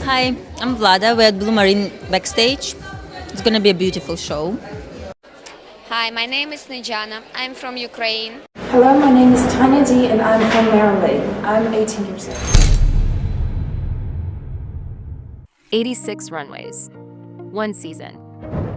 Hi, I'm Vlada. We're at Blue Marine backstage. It's gonna be a beautiful show. Hi, my name is Nijana. I'm from Ukraine. Hello, my name is Tanya D and I'm from Maryland. I'm 18 years old. 86 runways. One season.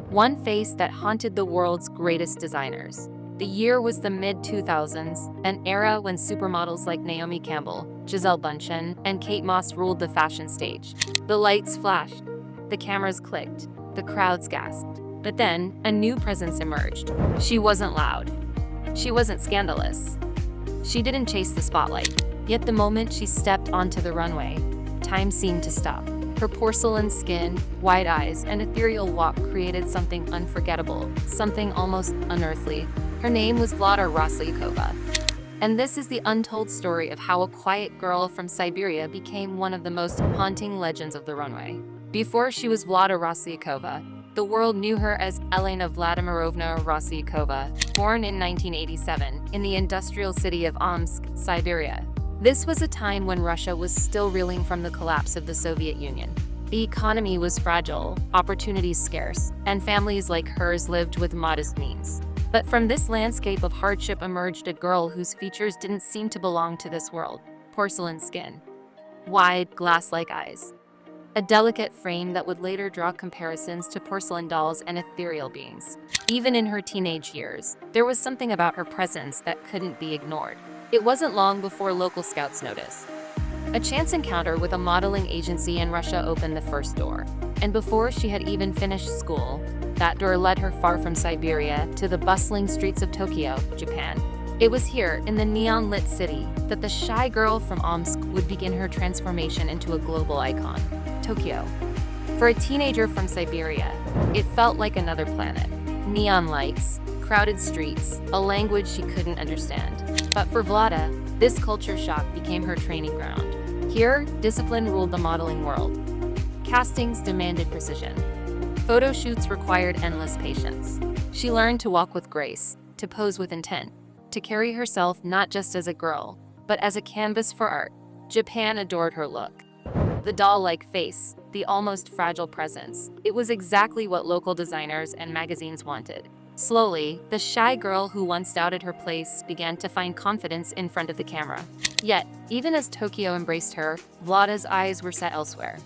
One face that haunted the world's greatest designers. The year was the mid-2000s, an era when supermodels like Naomi Campbell, Gisele Bündchen, and Kate Moss ruled the fashion stage. The lights flashed, the cameras clicked, the crowds gasped. But then, a new presence emerged. She wasn't loud. She wasn't scandalous. She didn't chase the spotlight. Yet the moment she stepped onto the runway, time seemed to stop. Her porcelain skin, wide eyes, and ethereal walk created something unforgettable, something almost unearthly. Her name was Vlada Roslyakova. And this is the untold story of how a quiet girl from Siberia became one of the most haunting legends of the runway. Before she was Vlada Roslyakova, the world knew her as Elena Vladimirovna Roslyakova, born in 1987 in the industrial city of Omsk, Siberia. This was a time when Russia was still reeling from the collapse of the Soviet Union. The economy was fragile, opportunities scarce, and families like hers lived with modest means. But from this landscape of hardship emerged a girl whose features didn't seem to belong to this world. Porcelain skin, wide, glass-like eyes, a delicate frame that would later draw comparisons to porcelain dolls and ethereal beings. Even in her teenage years, there was something about her presence that couldn't be ignored. It wasn't long before local scouts noticed. A chance encounter with a modeling agency in Russia opened the first door. And before she had even finished school, that door led her far from Siberia to the bustling streets of Tokyo, Japan. It was here, in the neon-lit city, that the shy girl from Omsk would begin her transformation into a global icon. Tokyo. For a teenager from Siberia, it felt like another planet. Neon lights, crowded streets, a language she couldn't understand. But for Vlada, this culture shock became her training ground. Here, discipline ruled the modeling world. Castings demanded precision. Photo shoots required endless patience. She learned to walk with grace, to pose with intent, to carry herself not just as a girl, but as a canvas for art. Japan adored her look. The doll-like face, the almost fragile presence. It was exactly what local designers and magazines wanted. Slowly, the shy girl who once doubted her place began to find confidence in front of the camera. Yet, even as Tokyo embraced her, Vlada's eyes were set elsewhere.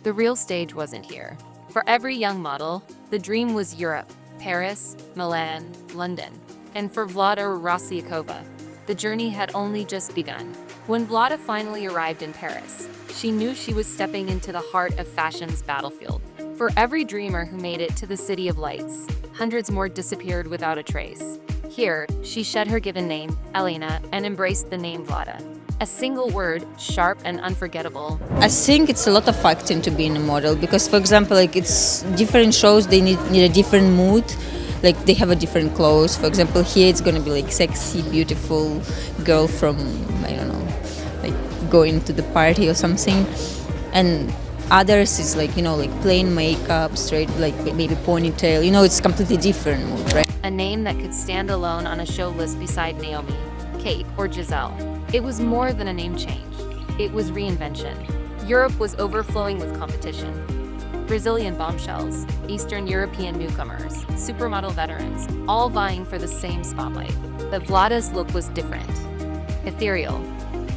The real stage wasn't here. For every young model, the dream was Europe, Paris, Milan, London. And for Vlada Roslyakova, the journey had only just begun. When Vlada finally arrived in Paris, she knew she was stepping into the heart of fashion's battlefield. For every dreamer who made it to the City of Lights, hundreds more disappeared without a trace. Here, she shed her given name, Elena, and embraced the name Vlada. A single word, sharp and unforgettable. I think it's a lot of acting to be in a model because, for example, like it's different shows, they need a different mood. Like they have a different clothes. For example, here it's gonna be like sexy, beautiful girl from, I don't know, like going to the party or something. And others is like, like plain makeup, straight, like maybe ponytail. It's completely different mood, right? A name that could stand alone on a show list beside Naomi, Kate, or Giselle. It was more than a name change. It was reinvention. Europe was overflowing with competition. Brazilian bombshells, Eastern European newcomers, supermodel veterans, all vying for the same spotlight. But Vlada's look was different. Ethereal.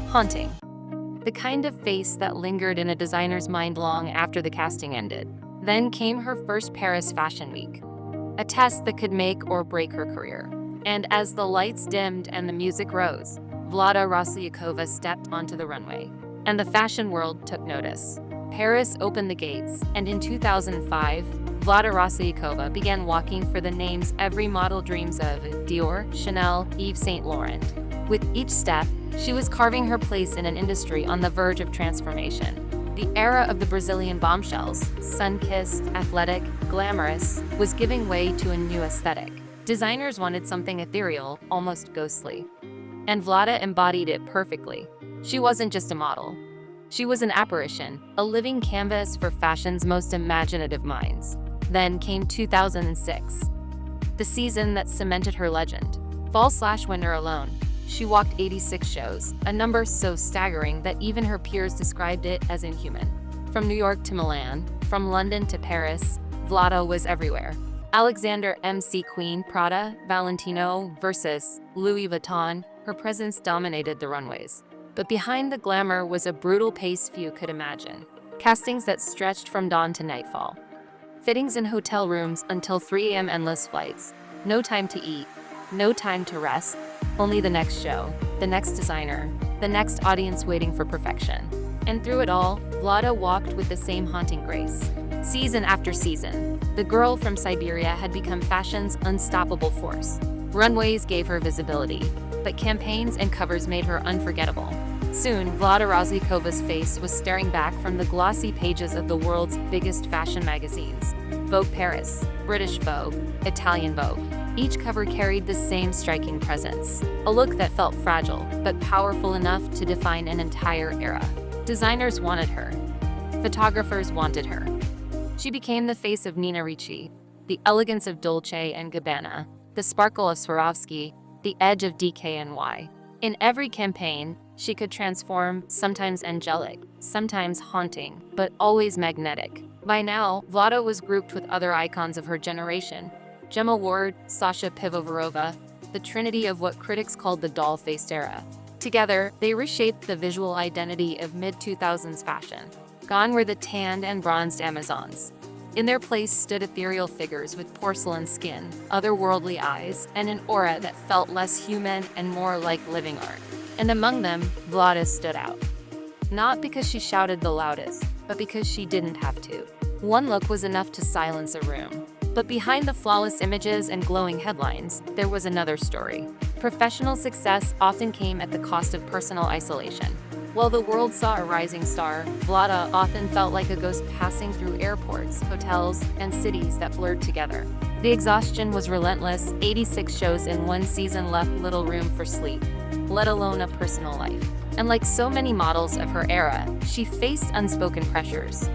Haunting. The kind of face that lingered in a designer's mind long after the casting ended. Then came her first Paris Fashion Week. A test that could make or break her career. And as the lights dimmed and the music rose, Vlada Roslyakova stepped onto the runway. And the fashion world took notice. Paris opened the gates, and in 2005, Vlada Roslyakova began walking for the names every model dreams of: Dior, Chanel, Yves Saint Laurent. With each step, she was carving her place in an industry on the verge of transformation. The era of the Brazilian bombshells, sun-kissed, athletic, glamorous, was giving way to a new aesthetic. Designers wanted something ethereal, almost ghostly. And Vlada embodied it perfectly. She wasn't just a model. She was an apparition, a living canvas for fashion's most imaginative minds. Then came 2006, the season that cemented her legend. Fall/winter alone, she walked 86 shows, a number so staggering that even her peers described it as inhuman. From New York to Milan, from London to Paris, Vlada was everywhere. Alexander McQueen, Prada, Valentino, versus Louis Vuitton, her presence dominated the runways. But behind the glamour was a brutal pace few could imagine. Castings that stretched from dawn to nightfall. Fittings in hotel rooms until 3 a.m. endless flights. No time to eat, no time to rest, only the next show, the next designer, the next audience waiting for perfection. And through it all, Vlada walked with the same haunting grace. Season after season, the girl from Siberia had become fashion's unstoppable force. Runways gave her visibility, but campaigns and covers made her unforgettable. Soon, Vlada Roslyakovan's face was staring back from the glossy pages of the world's biggest fashion magazines: Vogue Paris, British Vogue, Italian Vogue. Each cover carried the same striking presence, a look that felt fragile, but powerful enough to define an entire era. Designers wanted her. Photographers wanted her. She became the face of Nina Ricci, the elegance of Dolce & Gabbana, the sparkle of Swarovski, the edge of DKNY. In every campaign, she could transform, sometimes angelic, sometimes haunting, but always magnetic. By now, Vlada was grouped with other icons of her generation: Gemma Ward, Sasha Pivovarova, the trinity of what critics called the doll-faced era. Together, they reshaped the visual identity of mid-2000s fashion. Gone were the tanned and bronzed Amazons. In their place stood ethereal figures with porcelain skin, otherworldly eyes, and an aura that felt less human and more like living art. And among them, Vlada stood out. Not because she shouted the loudest, but because she didn't have to. One look was enough to silence a room. But behind the flawless images and glowing headlines, there was another story. Professional success often came at the cost of personal isolation. While the world saw a rising star, Vlada often felt like a ghost passing through airports, hotels, and cities that blurred together. The exhaustion was relentless. 86 shows in one season left little room for sleep, let alone a personal life. And like so many models of her era, she faced unspoken pressures.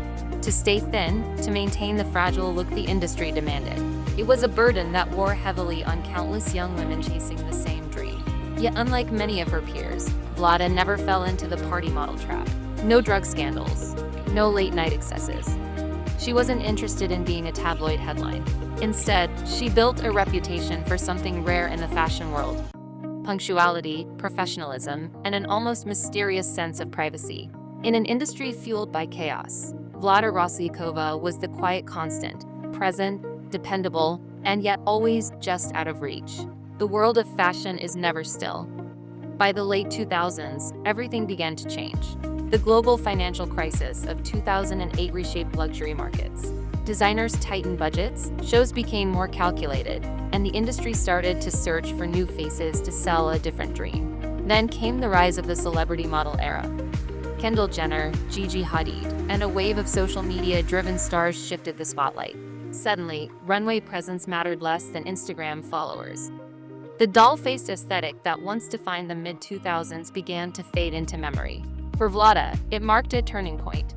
To stay thin, to maintain the fragile look the industry demanded. It was a burden that wore heavily on countless young women chasing the same dream. Yet unlike many of her peers, Vlada never fell into the party model trap. No drug scandals, no late-night excesses. She wasn't interested in being a tabloid headline. Instead, she built a reputation for something rare in the fashion world: punctuality, professionalism, and an almost mysterious sense of privacy. In an industry fueled by chaos, Vlada Roslyakova was the quiet constant, present, dependable, and yet always just out of reach. The world of fashion is never still. By the late 2000s, everything began to change. The global financial crisis of 2008 reshaped luxury markets. Designers tightened budgets, shows became more calculated, and the industry started to search for new faces to sell a different dream. Then came the rise of the celebrity model era. Kendall Jenner, Gigi Hadid, and a wave of social media-driven stars shifted the spotlight. Suddenly, runway presence mattered less than Instagram followers. The doll-faced aesthetic that once defined the mid-2000s began to fade into memory. For Vlada, it marked a turning point.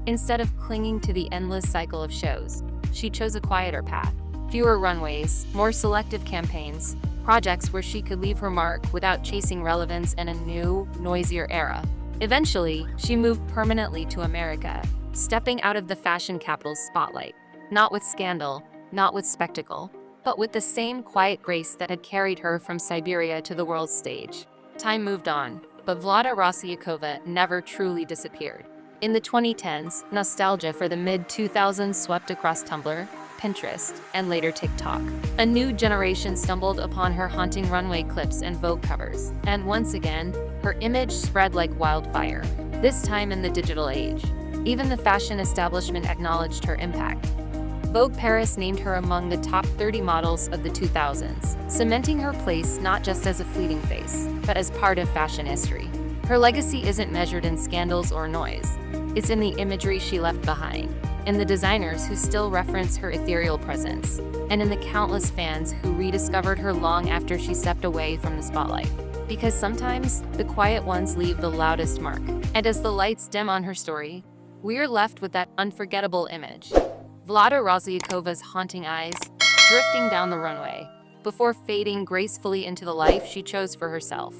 Instead of clinging to the endless cycle of shows, she chose a quieter path. Fewer runways, more selective campaigns, projects where she could leave her mark without chasing relevance in a new, noisier era. Eventually, she moved permanently to America, stepping out of the fashion capital's spotlight. Not with scandal, not with spectacle, but with the same quiet grace that had carried her from Siberia to the world stage. Time moved on, but Vlada Roslyakova never truly disappeared. In the 2010s, nostalgia for the mid-2000s swept across Tumblr, Pinterest, and later TikTok. A new generation stumbled upon her haunting runway clips and Vogue covers, and once again, her image spread like wildfire, this time in the digital age. Even the fashion establishment acknowledged her impact. Vogue Paris named her among the top 30 models of the 2000s, cementing her place not just as a fleeting face, but as part of fashion history. Her legacy isn't measured in scandals or noise. It's in the imagery she left behind, in the designers who still reference her ethereal presence, and in the countless fans who rediscovered her long after she stepped away from the spotlight. Because sometimes, the quiet ones leave the loudest mark. And as the lights dim on her story, we're left with that unforgettable image. Vlada Roslyakova's haunting eyes, drifting down the runway, before fading gracefully into the life she chose for herself.